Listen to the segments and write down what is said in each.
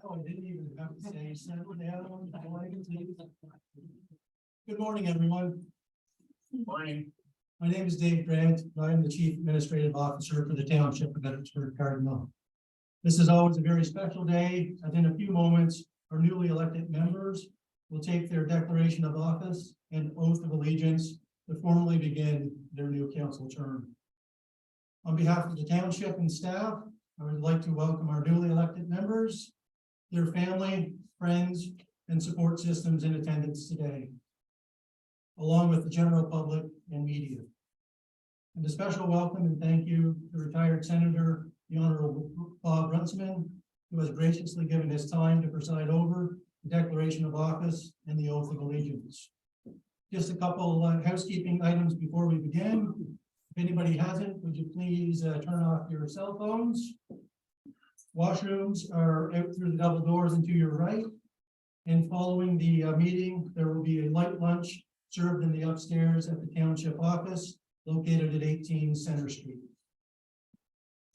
Oh, I didn't even have to say settle down. Good morning, everyone. Morning. My name is Dave Grant. I am the Chief Administrative Officer for the Township of Edwardsburg Cardinal. This is always a very special day, as in a few moments, our newly elected members will take their declaration of office and oath of allegiance to formally begin their new council term. On behalf of the township and staff, I would like to welcome our newly elected members, their family, friends, and support systems in attendance today, along with the general public and media. And a special welcome and thank you to retired Senator, the Honorable Bob Runciman, who has graciously given his time to preside over the declaration of office and the oath of allegiance. Just a couple housekeeping items before we begin. If anybody hasn't, would you please turn off your cell phones? Washrooms are out through the double doors and to your right. And following the meeting, there will be a light lunch served in the upstairs at the township office located at 18 Center Street.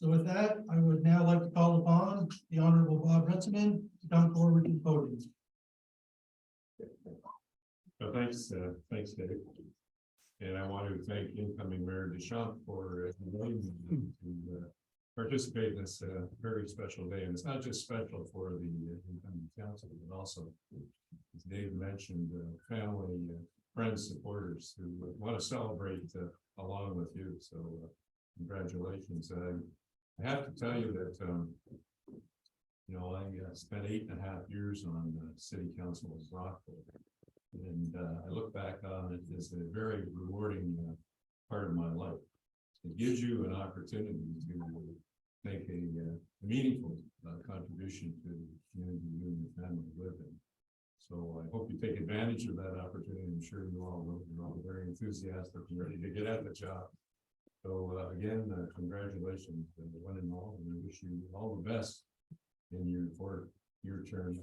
So with that, I would now like to call upon the Honorable Bob Runciman to come forward to the podium. So thanks, Dave. And I want to thank incoming Mayor Deschamps for inviting me to participate in this very special day. And it's not just special for the incoming council, but also, as Dave mentioned, family, friends, supporters who want to celebrate along with you. So congratulations. I have to tell you that, I spent 8.5 years on city council in Rockville. And I look back on it as a very rewarding part of my life. It gives you an opportunity to make a meaningful contribution to the community you and your family live in. So I hope you take advantage of that opportunity. I'm sure you all will. You're all very enthusiastic and ready to get at the job. So again, congratulations to one and all, and I wish you all the best in your term.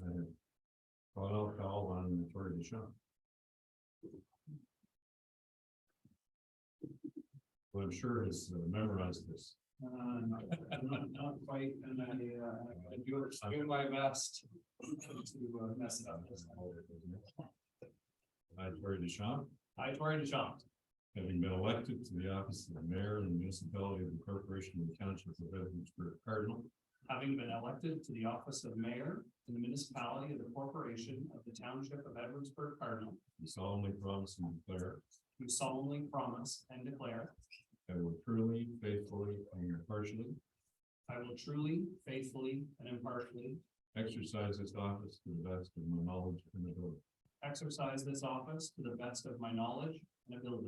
I'll call on Tori Deschamps. Well, I'm sure has memorized this. Not quite, and I do my best to mess it up. I, Tori Deschamps, Tori Deschamps, having been elected to the office of the mayor of the municipality of the corporation of the township of Edwardsburg Cardinal, having been elected to the office of mayor in the municipality of the corporation of the township of Edwardsburg Cardinal, do solemnly promise and declare do solemnly promise and declare I will truly, faithfully, and impartially I will truly, faithfully, and impartially exercise this office to the best of my knowledge and ability. exercise this office to the best of my knowledge and ability.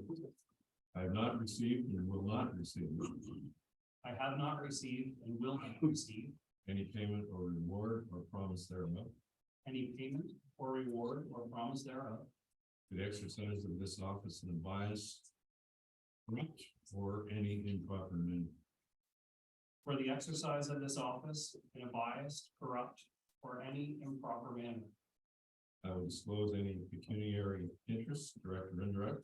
I have not received and will not receive I have not received and will not receive any payment or reward or promise thereof any payment or reward or promise thereof to the exercise of this office in a biased, corrupt, or any improper manner. for the exercise of this office in a biased, corrupt, or any improper manner. I will disclose any pecuniary interest, direct or indirect,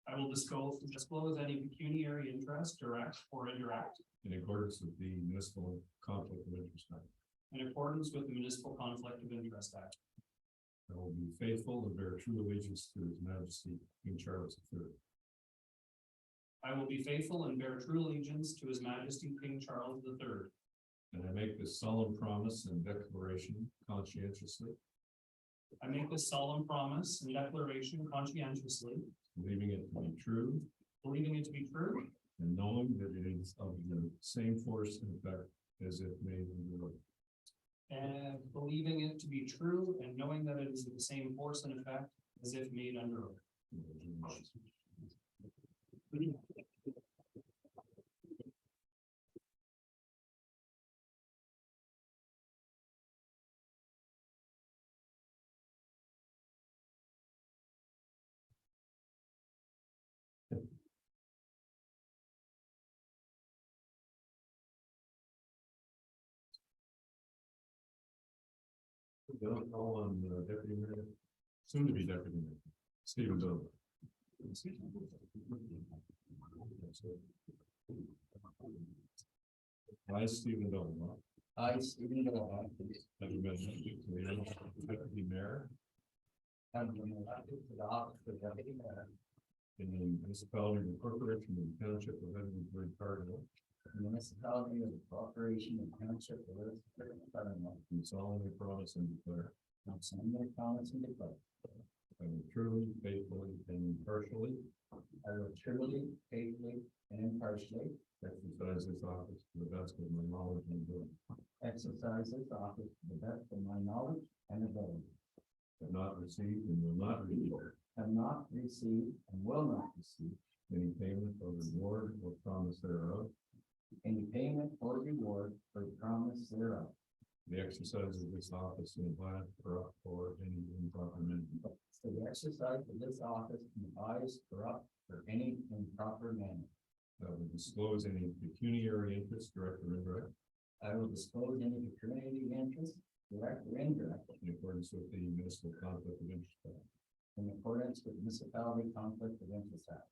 I will disclose any pecuniary interest, direct or indirect, in accordance with the Municipal Conflict of Interest Act. in accordance with the Municipal Conflict of Interest Act. I will be faithful and bear true allegiance to His Majesty King Charles III. I will be faithful and bear true allegiance to His Majesty King Charles III. And I make this solemn promise and declaration conscientiously, I make this solemn promise and declaration conscientiously, believing it to be true, believing it to be true, and knowing that it is of the same force and effect as if made under oath. and believing it to be true, and knowing that it is of the same force and effect as if made under oath. Don't call on Deputy Mayor, soon to be Deputy Mayor, Stephen Dover. I, Stephen Dover, I, Stephen Noah, having been elected to the office of deputy mayor have been elected to the office of deputy mayor in the municipality and corporation of the township of Edwardsburg, Cardinal, in the municipality of the corporation and township of Edwardsburg, Cardinal, do solemnly promise and declare and solemnly promise and declare I will truly, faithfully, and impartially I will truly, faithfully, and impartially exercise this office to the best of my knowledge and ability. exercise this office to the best of my knowledge and ability. Have not received and will not receive Have not received and will not receive any payment or reward or promise thereof. any payment or reward for the promise thereof. The exercise of this office in bias, corrupt, or any improper manner. So the exercise of this office can bias, corrupt, or any improper manner. I will disclose any pecuniary interest, direct or indirect, I will disclose any pecuniary interest, direct or indirect, in accordance with the municipal conflict of interest act. in accordance with municipality conflict of interest act.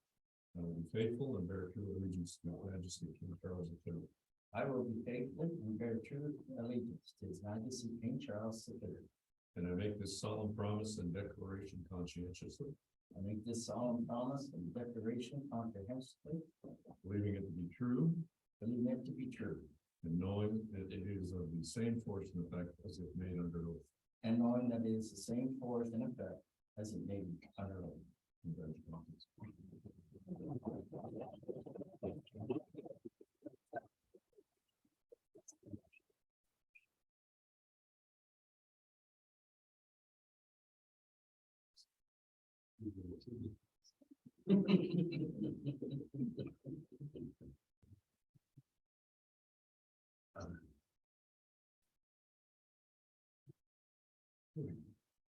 I will be faithful and bear true allegiance to His Majesty King Charles III. I will be faithful and bear true allegiance to His Majesty King Charles III. And I make this solemn promise and declaration conscientiously, I make this solemn promise and declaration comprehensively, believing it to be true, believing it to be true, and knowing that it is of the same force and effect as if made under oath. and knowing that it is the same force and effect as it may be under oath. Congratulations.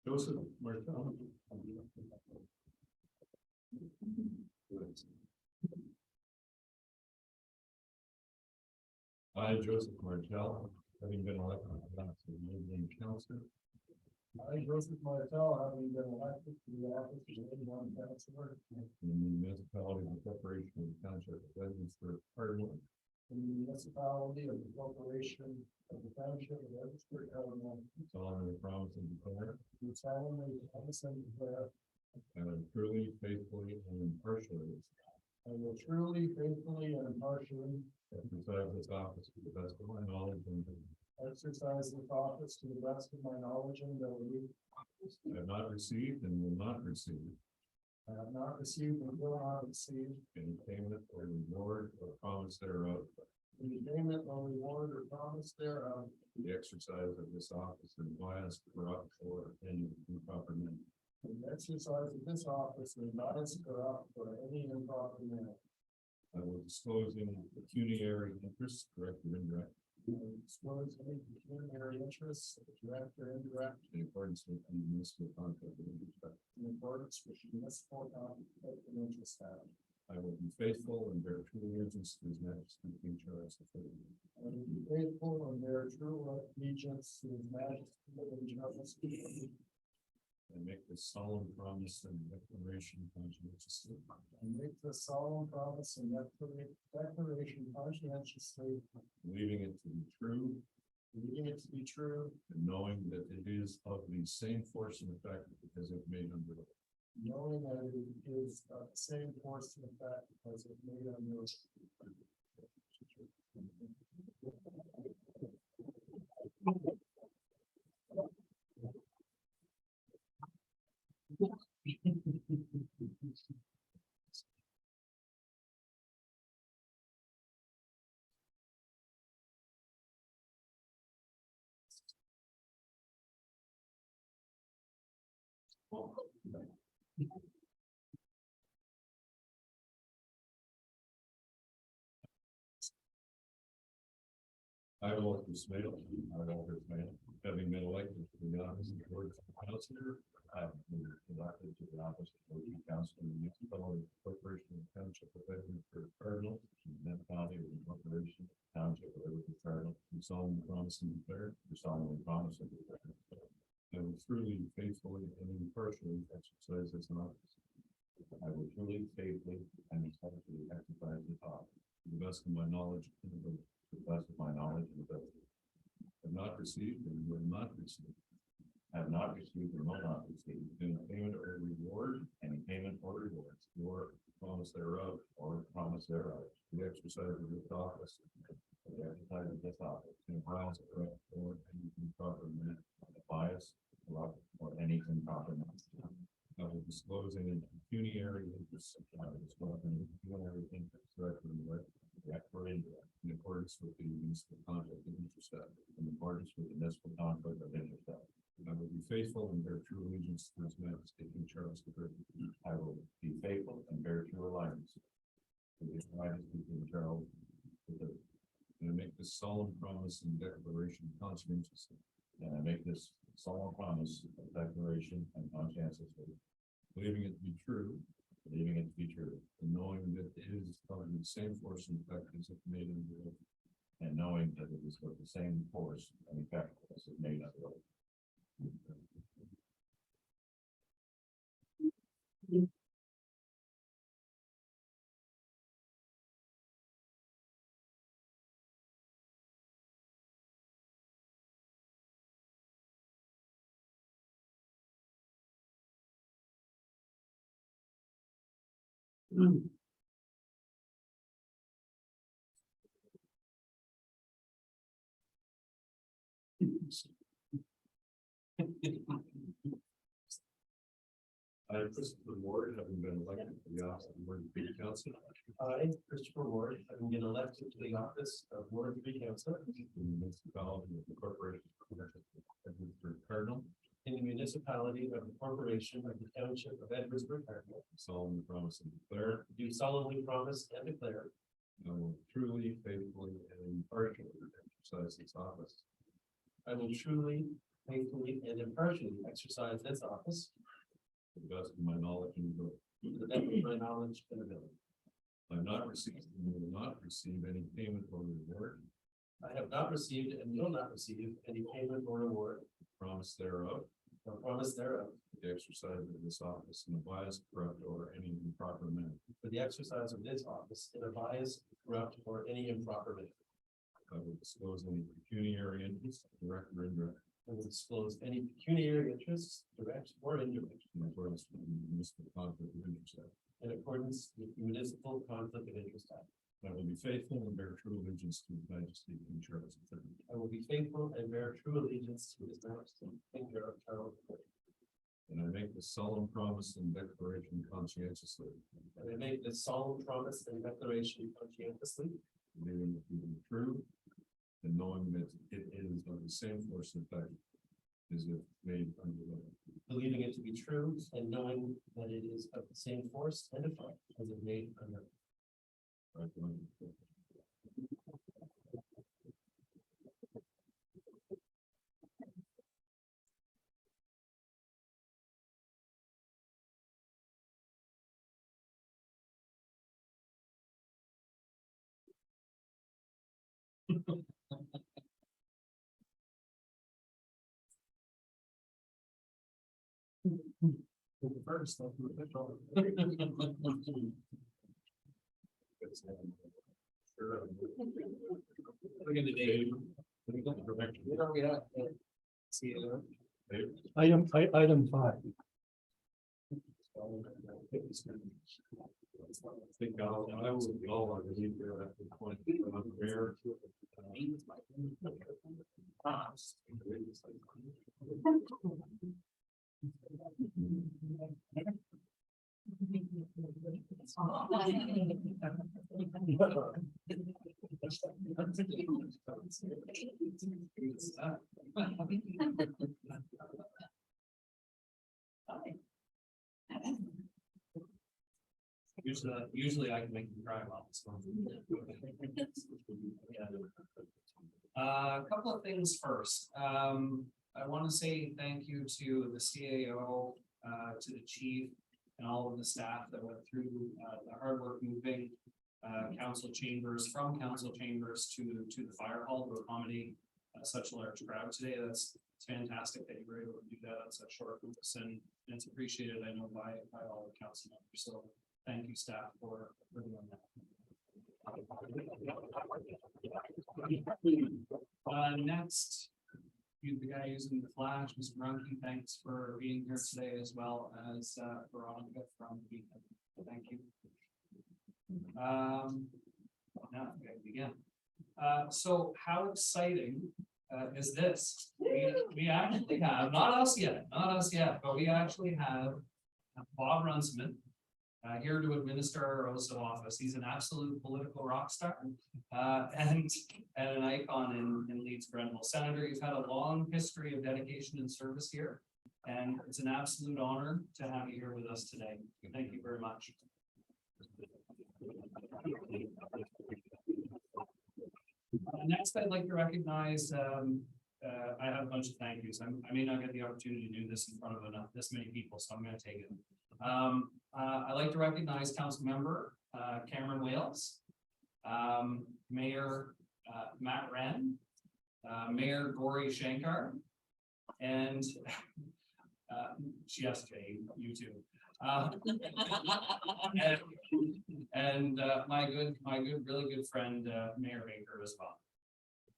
Joseph Martel. I, Joseph Martel, having been elected to the office of Neighboring Council I, Joseph Martel, having been elected to the office of Inaugural Councilor in the municipality and corporation of the township of Edwardsburg, Cardinal, in the municipality of the corporation of the township of Edwardsburg, Cardinal, solemnly promise and declare do solemnly promise and declare I will truly, faithfully, and impartially I will truly, faithfully, and impartially exercise this office to the best of my knowledge and ability. exercise this office to the best of my knowledge and ability. I have not received and will not receive I have not received and will not receive any payment or reward or promise thereof. any payment or reward or promise thereof. The exercise of this office in bias, corrupt, or any improper manner. In the exercise of this office is not as corrupt or any improper manner. I will disclose any pecuniary interests, direct or indirect, I will disclose any pecuniary interests, direct or indirect, in accordance with the municipal conflict of interest act. in accordance with the municipal conflict of interest act. I will be faithful and bear true allegiance to His Majesty King Charles III. I will be faithful and bear true allegiance to His Majesty and Charles III. And make this solemn promise and declaration conscientiously, And make this solemn promise and declaration conscientiously, believing it to be true, believing it to be true, and knowing that it is of the same force and effect as if made under oath. knowing that it is the same force and effect as it made under oath. I, Walter Smale, having been elected to the office of board councilor, I have been elected to the office of board councilor in the municipality corporation of township of Edwardsburg, Cardinal, municipality of the corporation township of Edwardsburg, Cardinal, do solemnly promise and declare, do solemnly promise and declare. I will truly, faithfully, and impartially exercise this office. I will truly, faithfully, and impartially exercise this office to the best of my knowledge and ability. To the best of my knowledge and ability. not received and will not receive have not received or will not receive any payment or reward any payment or rewards or promise thereof, or promise thereof, the exercise of this office for the exercise of this office, in a bias, corrupt, or any improper manner. bias, corrupt, or any improper manner. I will disclose any pecuniary interests Disclosing pecuniary interests directly and indirectly direct or indirect, in accordance with the municipal conflict of interest act. in accordance with the municipal conflict of interest act. I will be faithful and bear true allegiance to His Majesty King Charles III. I will be faithful and bear true allegiance to His Majesty King Charles III. And I make this solemn promise and declaration conscientiously, And I make this solemn promise, declaration, and conscientiously, believing it to be true, believing it to be true, and knowing that it is of the same force and effect as if made in the oath. and knowing that it is with the same force and effect as it made under oath. I, Christopher Ward, having been elected to the office of Ward City Council I, Christopher Ward, having been elected to the office of Ward City Council in the municipality of the corporation of Edwardsburg Cardinal, in the municipality of the corporation of the township of Edwardsburg, Cardinal, solemnly promise and declare do solemnly promise and declare I will truly, faithfully, and impartially exercise this office I will truly, faithfully, and impartially exercise this office to the best of my knowledge and ability. to the best of my knowledge and ability. I have not received and will not receive any payment or reward, I have not received and will not receive any payment or reward promise thereof, or promise thereof the exercise of this office in a biased, corrupt, or any improper manner. for the exercise of this office in a biased, corrupt, or any improper manner. I will disclose any pecuniary interest, direct or indirect, I will disclose any pecuniary interests, direct or indirect, in accordance with the municipal conflict of interest act. in accordance with the municipal conflict of interest act. I will be faithful and bear true allegiance to His Majesty King Charles III. I will be faithful and bear true allegiance to His Majesty, King Charles III. And I make this solemn promise and declaration conscientiously, And I make this solemn promise and declaration conscientiously, believing it to be true, and knowing that it is of the same force and effect as if made under oath. believing it to be true and knowing that it is of the same force and effect as it made under. Right, right. First, that's the official. Sure. Look at the date. Perfection. You know, yeah. See you. Item 5. I think I will be all I believe there at the point. Where. Usually I can make them cry about this one. A couple of things first. I want to say thank you to the CAO, to the chief, and all of the staff that went through the hard work moving council chambers from council chambers to the fire hall to accommodate such a large crowd today. That's fantastic that you were able to do that on such short notice, and it's appreciated, I know, by all the council members. So thank you, staff, for doing that. Next, you, the guy using the flash, Mr. Runke, thanks for being here today as well as Veronica from the weekend. Thank you. Now I gotta begin. So how exciting is this? We actually have, not us yet, but we actually have Bob Runciman here to administer our oath of office. He's an absolute political rock star and an icon in Leeds Grenville. Senator, you've had a long history of dedication and service here, and it's an absolute honor to have you here with us today. Thank you very much. Next, I'd like to recognize, I have a bunch of thank yous. I may not get the opportunity to do this in front of this many people, so I'm going to take it. I'd like to recognize Council Member Cameron Wales, Mayor Matt Wren, Mayor Gori Shankar, and yes, Jay, you too. And my really good friend Mayor Baker as well.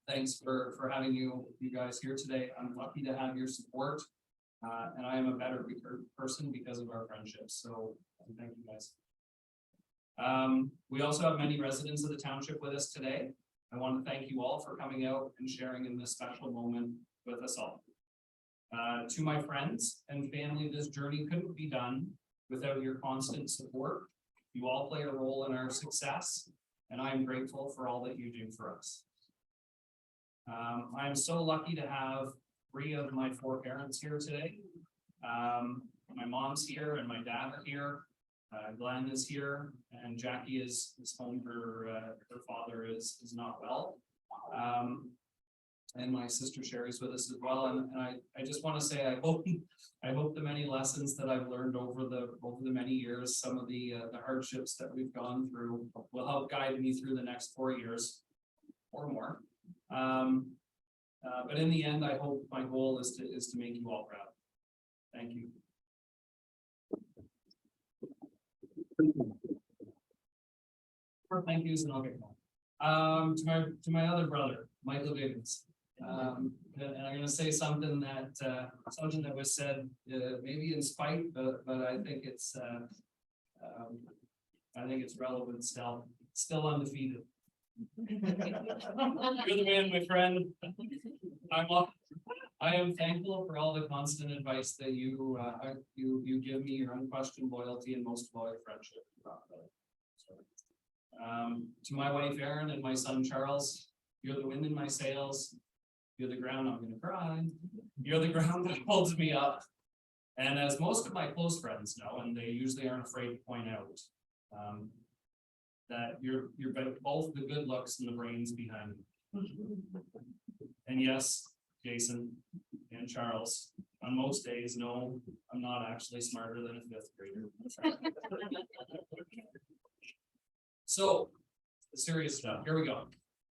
Thanks for having you guys here today. I'm lucky to have your support, and I am a better person because of our friendship. So thank you guys. We also have many residents of the township with us today. I want to thank you all for coming out and sharing in this special moment with us all. To my friends and family, this journey couldn't be done without your constant support. You all play a role in our success, and I'm grateful for all that you do for us. I'm so lucky to have 3 of my 4 parents here today. My mom's here and my dad are here. Glenn is here, and Jackie is home. Her father is not well. And my sister Sherry's with us as well. And I just want to say I hope the many lessons that I've learned over the many years, some of the hardships that we've gone through, will help guide me through the next 4 years or more. But in the end, I hope my goal is to make you all proud. Thank you. Thank yous, and I'll get going. To my other brother, Michael Gibbons. And I'm going to say something that was said maybe in spite, but I think it's relevant still. Still undefeated. You're the man, my friend. I am thankful for all the constant advice that you give me, your unquestioned loyalty and most loyal friendship. To my wife Erin and my son Charles, you're the wind in my sails. You're the ground, I'm gonna cry. You're the ground that holds me up. And as most of my close friends know, and they usually aren't afraid to point out, that you're both the good looks and the brains behind me. And yes, Jason and Charles, on most days, no, I'm not actually smarter than a 5th grader. So, the serious stuff, here we go.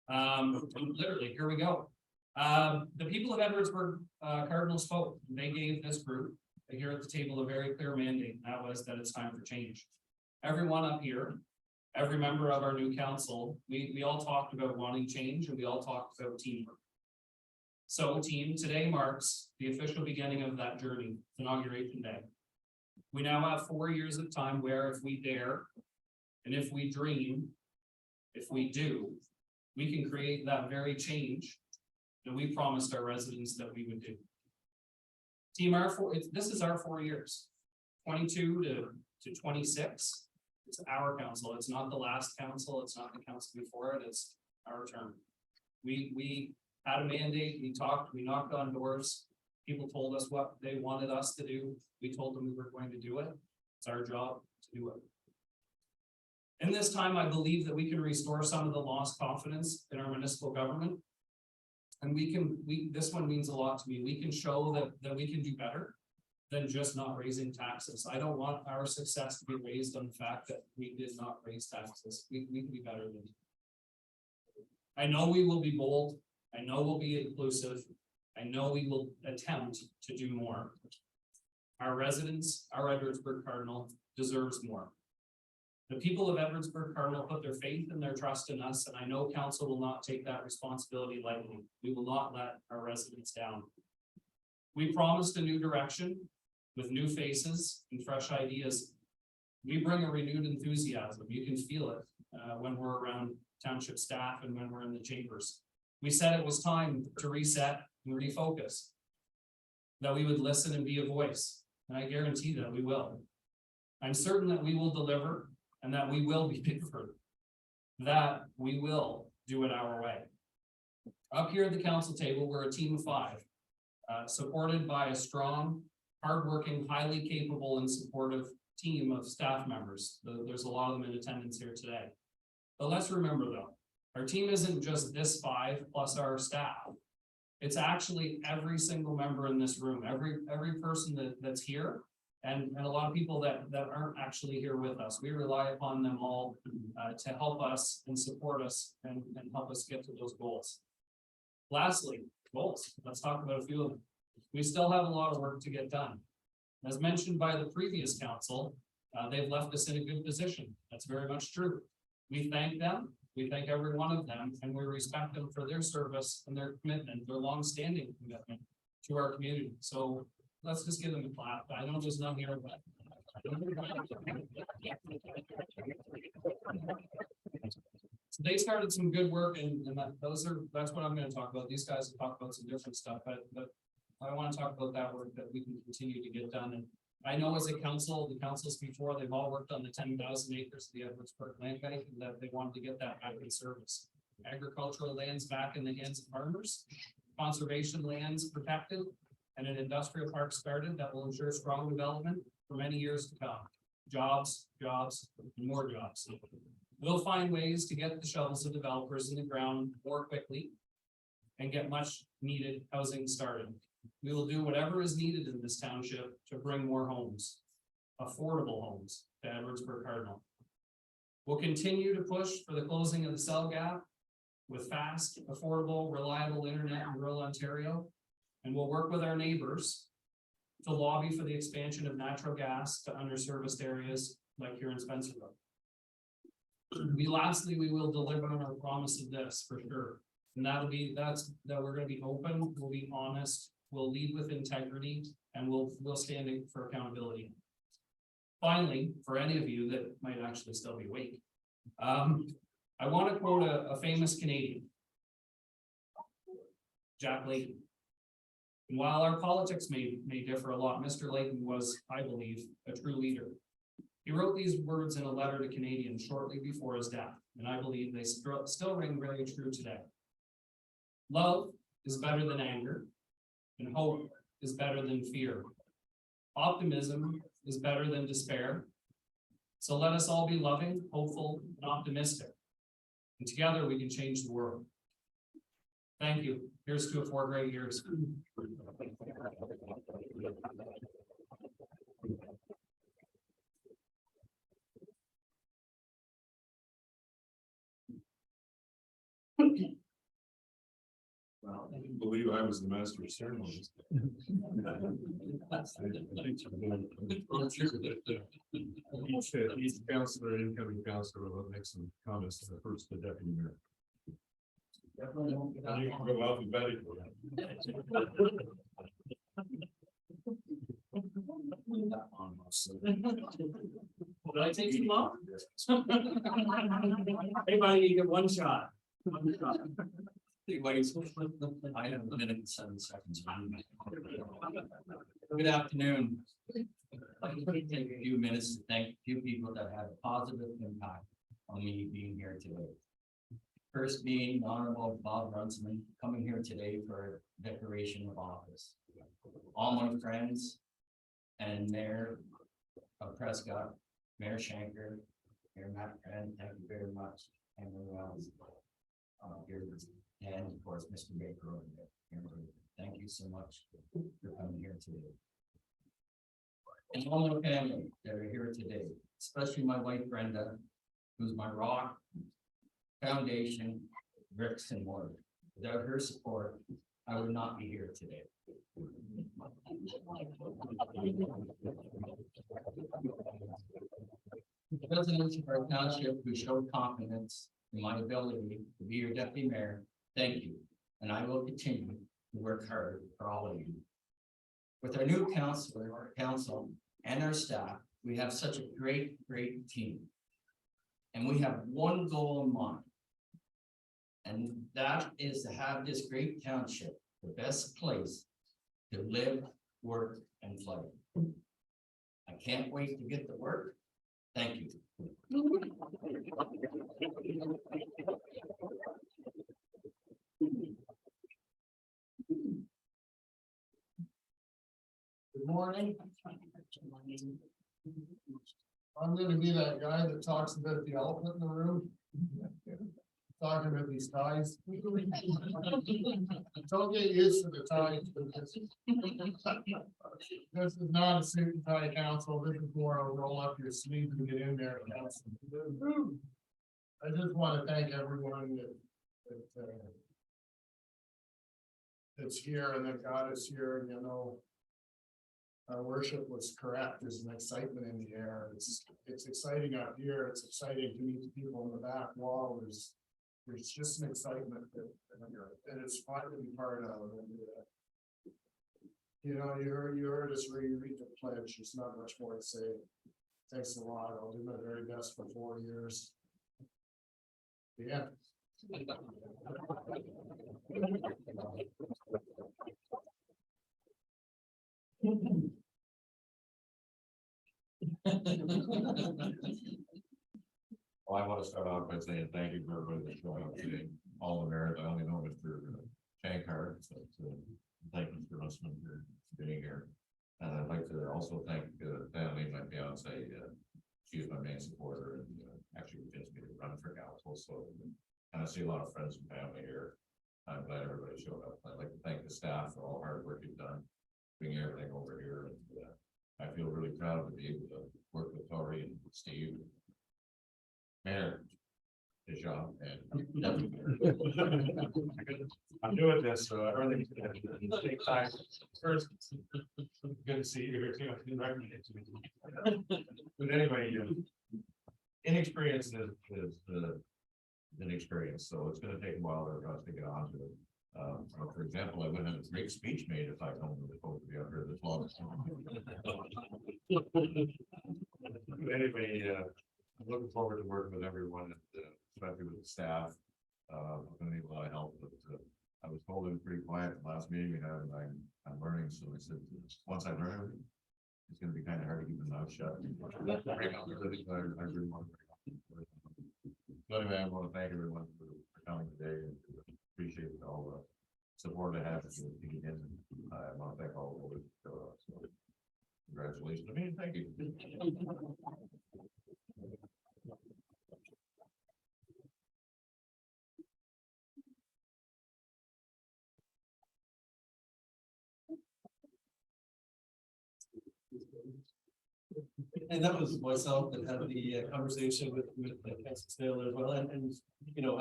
Literally, here we go. The people of Edwardsburg Cardinal spoke. They gave this group here at the table a very clear mandate. That was that it's time for change. Everyone up here, every member of our new council, we all talked about wanting change, and we all talked about teamwork. So team, today marks the official beginning of that journey, Inauguration Day. We now have 4 years of time where if we dare, and if we dream, if we do, we can create that very change that we promised our residents that we would do. Team this is our 4 years, 22 to 26. It's our council. It's not the last council. It's not the council before it. It's our term. We had a mandate. We talked. We knocked on doors. People told us what they wanted us to do. We told them we were going to do it. It's our job to do it. In this time, I believe that we can restore some of the lost confidence in our municipal government. And this one means a lot to me. We can show that we can do better than just not raising taxes. I don't want our success to be raised on the fact that we did not raise taxes. We can be better than that. I know we will be bold. I know we'll be inclusive. I know we will attempt to do more. Our residents, our Edwardsburg Cardinal deserves more. The people of Edwardsburg Cardinal put their faith and their trust in us, and I know council will not take that responsibility lightly. We will not let our residents down. We promised a new direction with new faces and fresh ideas. We bring a renewed enthusiasm. You can feel it when we're around township staff and when we're in the chambers. We said it was time to reset and refocus, that we would listen and be a voice, and I guarantee that we will. I'm certain that we will deliver and that we will be different, that we will do it our way. Up here at the council table, we're a team of 5, supported by a strong, hardworking, highly capable and supportive team of staff members. There's a lot of them in attendance here today. But let's remember though, our team isn't just this 5 plus our staff. It's actually every single member in this room, every person that's here, and a lot of people that aren't actually here with us. We rely upon them all to help us and support us and help us get to those goals. Lastly, goals. Let's talk about a few of them. We still have a lot of work to get done. As mentioned by the previous council, they've left us in a good position. That's very much true. We thank them. We thank every one of them, and we respect them for their service and their commitment, their long-standing commitment to our community. So let's just give them a clap. I know there's none here, but. So they started some good work, and that's what I'm going to talk about. These guys will talk about some different stuff, but I want to talk about that work that we can continue to get done. And I know as a council, the councils before, they've all worked on the 10,000 acres of the Edwardsburg Land Bank, and that they wanted to get that back in service. Agricultural lands back in the hands of farmers, conservation lands protected, and an industrial park started that will ensure strong development for many years to come. Jobs, jobs, and more jobs. We'll find ways to get the shovels of developers in the ground more quickly and get much needed housing started. We will do whatever is needed in this township to bring more homes, affordable homes, to Edwardsburg Cardinal. We'll continue to push for the closing of the cell gap with fast, affordable, reliable internet in rural Ontario. And we'll work with our neighbors to lobby for the expansion of natural gas to underserviced areas like here in Spencerville. Lastly, we will deliver on our promise of this for sure. And that we're going to be open, we'll be honest, we'll lead with integrity, and we'll stand for accountability. Finally, for any of you that might actually still be awake, I want to quote a famous Canadian, Jack Layton. And while our politics may differ a lot, Mr. Layton was, I believe, a true leader. He wrote these words in a letter to Canadians shortly before his death, and I believe they still ring very true today. Love is better than anger, and hope is better than fear. Optimism is better than despair. So let us all be loving, hopeful, and optimistic. And together we can change the world. Thank you. Here's to 4 great years. Well, I didn't believe I was the master of ceremonies. Each councillor, incoming councillor will make some comments to the first the deputy mayor. And you can go alphabetically. Did I take too long? Everybody, you get one shot. One shot. I have a minute and 7 seconds. Good afternoon. I'd like to take a few minutes to thank a few people that had a positive impact on me being here today. First being Honorable Bob Runciman, coming here today for declaration of office. All my friends and Mayor of Prescott, Mayor Shanker, Mayor Matt Friend, thank you very much. And everyone else here. And of course, Mr. Baker over there. Thank you so much for coming here today. And all my family that are here today, especially my wife Brenda, who's my rock, foundation, bricks and mortar. Without her support, I would not be here today. The residents of our township who showed confidence in my ability to be your deputy mayor, thank you, and I will continue to work hard for all of you. With our new council, and our staff, we have such a great team. And we have one goal in mind. And that is to have this great township, the best place to live, work, and play. I can't wait to get to work. Thank you. Good morning. I'm gonna be that guy that talks about the elephant in the room. Talking about these ties. Don't get used to the ties. This is not a suit and tie council. This is more a roll up your sleeves and get in there. I just want to thank everyone that's here and that got us here, and our worship was correct. There's an excitement in the air. It's exciting out here. It's exciting to meet the people on the back wall. There's just an excitement that it's fun to be part of. And, you heard us read the pledge. There's not much more to say. Thanks a lot. I'll do my very best for 4 years. Yeah. Well, I want to start off by saying thank you for everybody that's showing up today. All the mayors, I only know Mr. Shankar, so thank you for listening for being here. And I'd like to also thank Danny, my fiance. She's my main supporter and actually convinced me to run for council. So, and I see a lot of friends and family here. I'm glad everybody showed up. I'd like to thank the staff for all the hard work you've done, doing everything over here. And I feel really proud to be able to work with Tori and Steve. Mayor, his job, and I'm doing this, so everything's gonna take time. First, good to see you here too. But anyway, inexperience is inexperience, so it's gonna take a while for us to get onto it. For example, I wouldn't have a great speech made if I told them to be up here this long. Anyway, I'm looking forward to working with everyone, especially with the staff. I'm gonna need a lot of help, but I was told it was pretty quiet the last meeting we had, and I'm learning, so I said, once I learn everything, it's gonna be kind of hard to keep my mouth shut. So anyway, I want to thank everyone for coming today and appreciate all the support I have to get in. I want to thank all of you. So congratulations. I mean, thank you. And that was myself that had the conversation with Council Taylor as well, and I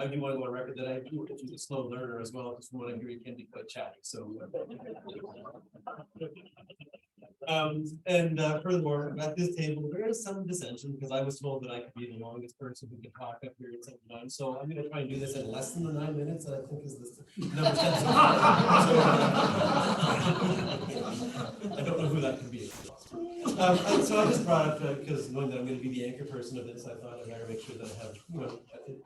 do want to go on record that I do she's a slow learner as well, because from what I hear, you can be quite chatty, so. Furthermore, at this table, there is some dissension, because I was told that I could be the longest person who could talk up here at some time, so I'm gonna try and do this in less than the 9 minutes, that I think is the number. I don't know who that could be. So I just brought up, because knowing that I'm going to be the anchor person of this, I thought I'd better make sure that I have,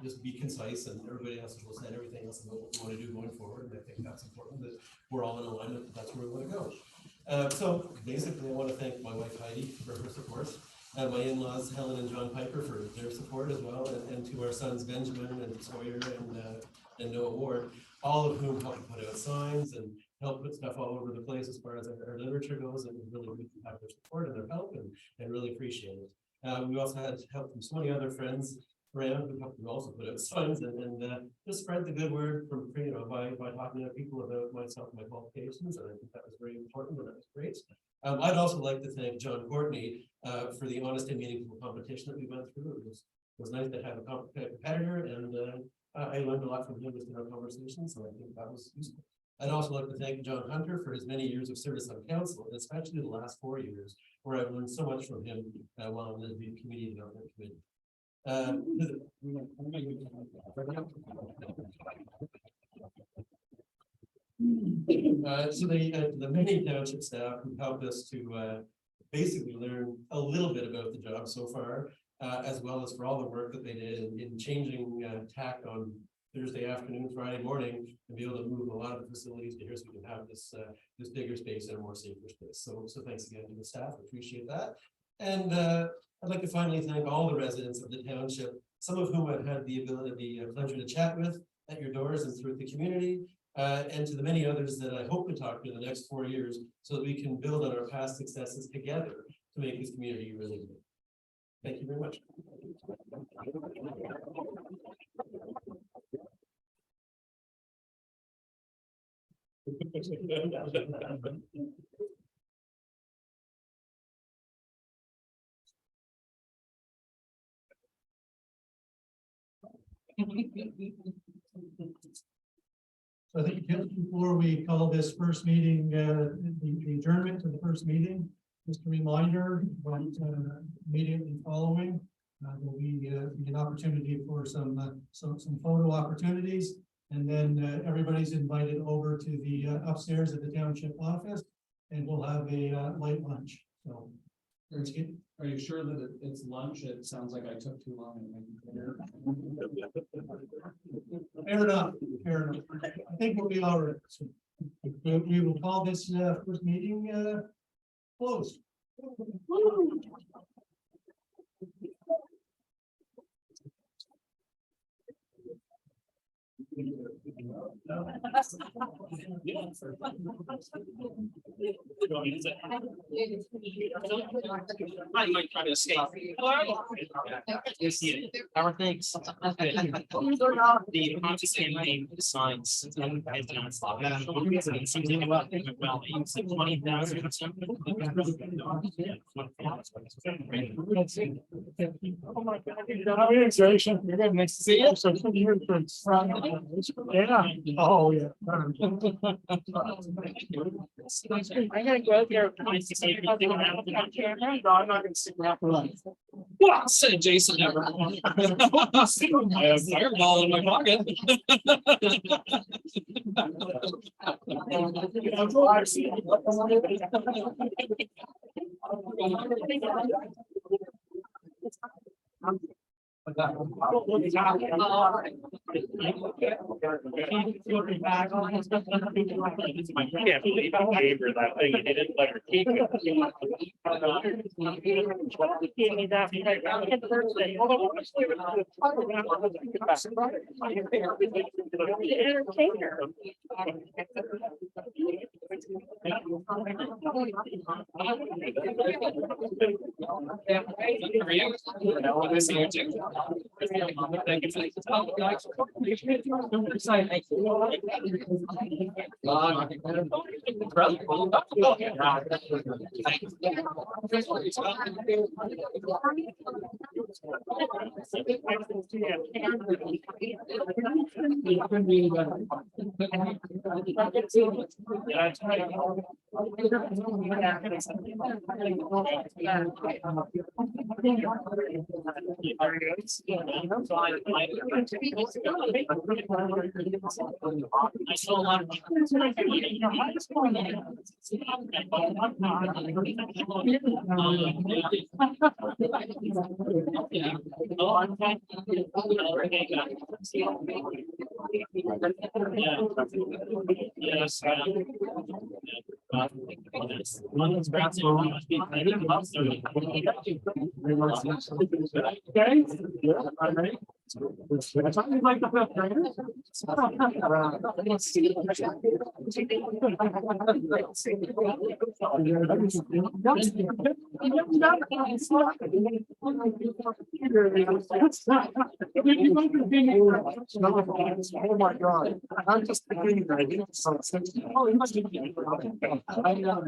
just be concise, and everybody else will say everything else about what we want to do going forward. And I think that's important, that we're all in alignment, that that's where we want to go. So basically, I want to thank my wife Heidi for her support, and my in-laws Helen and John Piper for their support as well, and to our sons Benjamin and Sawyer and Noah Ward, all of whom helped put out signs and help put stuff all over the place as far as our literature goes, and we really have their support and their help, and really appreciate it. We also had help from so many other friends around who helped also put out signs and just spread the good word from by talking to people about myself and my qualifications, and I think that was very important, and that was great. I'd also like to thank John Courtney for the honest and meaningful competition that we went through. It was nice to have a competitor, and I learned a lot from him just in our conversations, so I think that was useful. I'd also like to thank John Hunter for his many years of service on council, and especially the last 4 years, where I've learned so much from him while on the community development committee. So the many township staff who helped us to basically learn a little bit about the job so far, as well as for all the work that they did in changing tack on Thursday afternoon, Friday morning, and be able to move a lot of the facilities to here so we can have this this bigger space and a more safer space. So thanks again to the staff, appreciate that. And I'd like to finally thank all the residents of the township, some of whom I've had the pleasure to chat with at your doors and through the community, and to the many others that I hope to talk to in the next 4 years, so that we can build on our past successes together to make this community really good. Thank you very much. So I think just before we call this first meeting, the adjournment to the first meeting, just a reminder, immediately following, there'll be an opportunity for some photo opportunities. And then everybody's invited over to the upstairs at the township office, and we'll have a light lunch. So let's get. Are you sure that it's lunch? It sounds like I took too long. Fair enough, fair enough. I think we'll be all right. So we will call this first meeting closed. I might try to escape. Our thanks. The conscious campaign signs. Well, it's like 20,000 or something. Oh my God. You're good. Nice to see you. Yeah. Oh, yeah. I gotta go out there. No, I'm not gonna stick around for lunch. Well, said Jason never. I have fireball in my pocket. Yeah, gave her that thing. He didn't let her keep it. I saw a lot of yes. Something like the fifth graders. Oh my God, I'm just beginning. Oh, you must be. I know.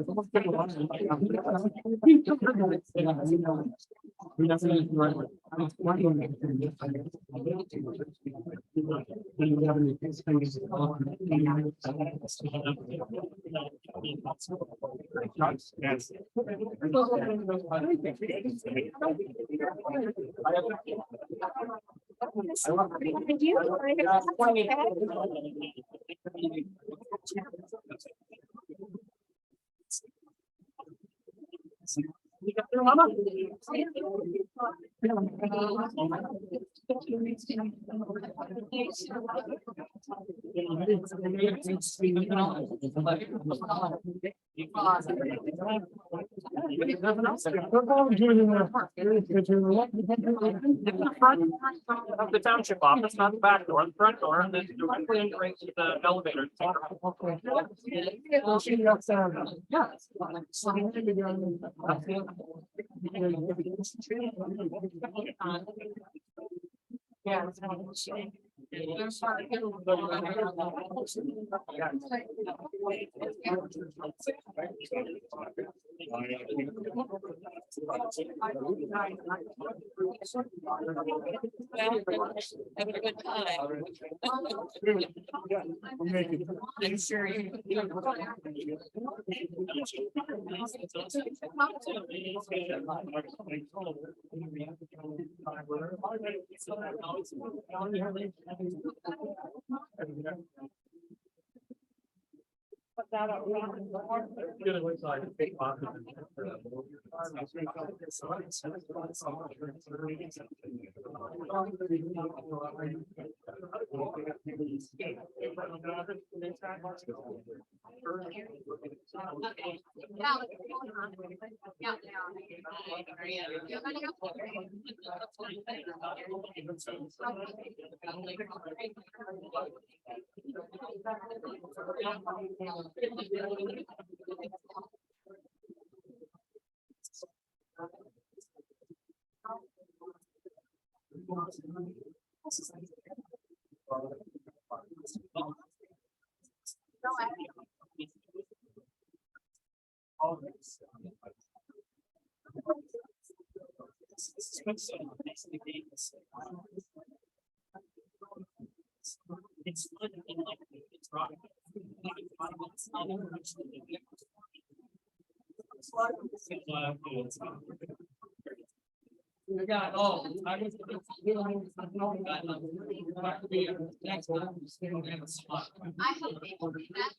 Of the township office, not the back door, the front door, and then directly enter into the elevator. Having a good time. I'm sure you. Yeah, oh, I was. Next time. I hope they will be back.